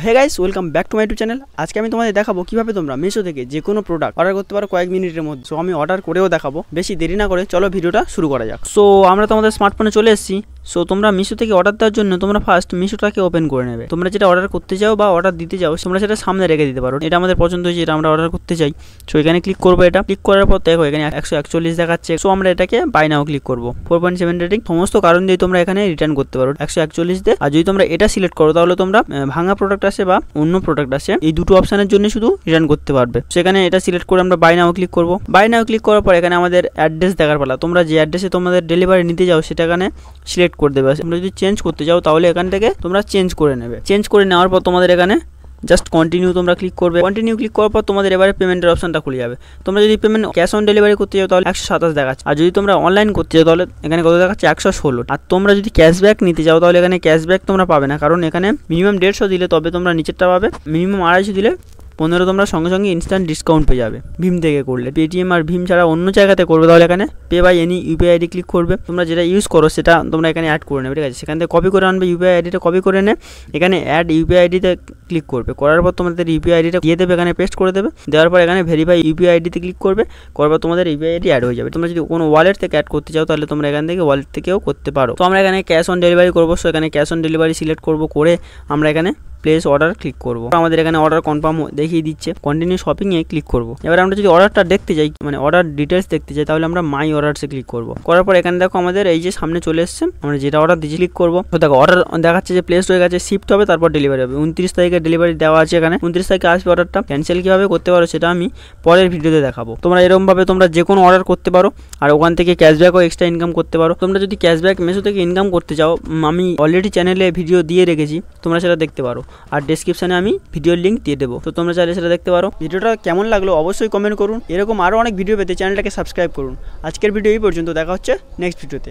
Hey guys, welcome back to my YouTube channel. আজকে আমি তোমাদের দেখাবো কিভাবে তোমরা মিশো থেকে যে কোনো প্রোডাক্ট অর্ডার করতে পারো কয়েক মিনিটের মধ্যে। সো আমি অর্ডার করেও দেখাবো, বেশি দেরি না করে চলো ভিডিওটা শুরু করা যাক। সো আমরা তোমাদের স্মার্টফোনে চলে এসেছি। সো তোমরা মিশো থেকে অর্ডার দেওয়ার জন্য তোমরা ফার্স্ট মিশোটাকে ওপেন করে নেবে। তোমরা যেটা অর্ডার করতে চাও বা অর্ডার দিতে চাও তোমরা সেটা সামনে রেখে দিতে পারো। এটা আমাদের পছন্দ হয়েছে, এটা আমরা অর্ডার করতে চাই। সো এখানে ক্লিক করবো। এটা ক্লিক করার পর দেখো এখানে 141 দেখাচ্ছে। সো আমরা এটাকে বাই নাও ক্লিক করবো। 4.7 রেটিং সমস্ত কারণ দিয়ে তোমরা এখানে রিটার্ন করতে পারো 141 দিয়ে। আর যদি তোমরা এটা সিলেক্ট করো তাহলে তোমরা ভাঙা প্রোডাক্ট আসে বা অন্য প্রোডাক্ট আসে, এই দুটো অপশনের জন্য শুধু রিটার্ন করতে পারবে। সেখানে এটা সিলেক্ট করে আমরা বাই নাও ক্লিক করবো। বাই নাও ক্লিক করার পর এখানে আমাদের অ্যাড্রেস দেখার পালা। তোমরা যে অ্যাড্রেসে তোমাদের ডেলিভারি নিতে যাও সেটা এখানে সিলেক্ট করে দেবে। তোমরা যদি চেঞ্জ করতে চাও তাহলে এখান থেকে তোমরা চেঞ্জ করে নেবে। চেঞ্জ করে নেওয়ার পর তোমাদের এখানে জাস্ট কন্টিনিউ তোমরা ক্লিক করবে। কন্টিনিউ ক্লিক করার পর তোমাদের এবারে পেমেন্টের অপশনটা খুলে যাবে। তোমরা যদি পেমেন্ট ক্যাশ অন ডেলিভারি করতে চাও তাহলে 127 দেখাচ্ছে। আর যদি তোমরা অনলাইন করতে চাও তাহলে এখানে কত দেখাচ্ছে 116। আর তোমরা যদি ক্যাশব্যাক নিতে চাও তাহলে এখানে ক্যাশব্যাক তোমরা পাবে না, কারণ এখানে মিনিমাম 150 দিলে তবে তোমরা নিচেরটা পাবে। মিনিমাম 250 দিলে 15 তোমরা সঙ্গে সঙ্গে ইনস্ট্যান্ট ডিসকাউন্ট পেয়ে যাবে ভীম থেকে করলে। পেটিএম আর ভীম ছাড়া অন্য জায়গাতে করবে তাহলে এখানে pay by any UPI ID click করবে। তোমরা যেটা ইউজ করো সেটা তোমরা এখানে অ্যাড করে নেবে, ঠিক আছে। সেখান থেকে কপি করে আনবে ইউপিআই আইডিটা, কপি করে এনে এখানে অ্যাড ইউপিআই আইডিতে ক্লিক করবে। করার পর তোমাদের ইউপিআই আইডিটা দিয়ে দেবে, এখানে পেস্ট করে দেবে। দেওয়ার পর এখানে ভেরিফাই ইউপিআই আইডিতে ক্লিক করবে। করার পর তোমাদের ইউপিআই আইডি অ্যাড হয়ে যাবে। তোমরা যদি কোনো ওয়ালেট থেকে অ্যাড করতে চাও তাহলে তোমরা এখান থেকে ওয়ালেট থেকেও করতে পারো। তো আমরা এখানে ক্যাশ অন ডেলিভারি করবো। সো এখানে ক্যাশ অন ডেলিভারি সিলেক্ট করবো, করে আমরা এখানে প্লেস অর্ডার ক্লিক করবো। আমাদের এখানে অর্ডার কনফার্ম দেখিয়ে দিচ্ছে। কন্টিনিউ শপিংয়ে ক্লিক করবো। এবার আমরা যদি অর্ডারটা দেখতে চাই, মানে অর্ডার ডিটেলস দেখতে চাই, তাহলে আমরা মাই অর্ডারসে ক্লিক করবো। করার পর এখানে দেখো আমাদের এই যে সামনে চলে এসছে, আমরা যেটা অর্ডার দিয়েছি ক্লিক করবো। তো দেখো অর্ডার দেখাচ্ছে যে প্লেস হয়ে গেছে, শিফট হবে, তারপর ডেলিভারি হবে। 29 তারিখে ডেলিভারি দেওয়া আছে। এখানে 29 তারিখে আসবে অর্ডারটা। ক্যান্সেল কীভাবে করতে পারো সেটা আমি পরের ভিডিওতে দেখাবো। তোমরা এরকমভাবে তোমরা যে কোনো অর্ডার করতে পারো আর ওখান থেকে ক্যাশব্যাকও এক্সট্রা ইনকাম করতে পারো। তোমরা যদি ক্যাশব্যাক মিশো থেকে ইনকাম করতে চাও, আমি অলরেডি চ্যানেলে ভিডিও দিয়ে রেখেছি, তোমরা সেটা দেখতে পারো। আর ডেসক্রিপশনে আমি ভিডিওর লিঙ্ক দিয়ে দেবো, তো তোমরা চাইলে সেটা দেখতে পারো। ভিডিওটা কেমন লাগলো অবশ্যই কমেন্ট করুন। এরকম আরও অনেক ভিডিও পেতে চ্যানেলটাকে সাবস্ক্রাইব করুন। আজকের ভিডিও এই পর্যন্ত, দেখা হচ্ছে নেক্সট ভিডিওতে।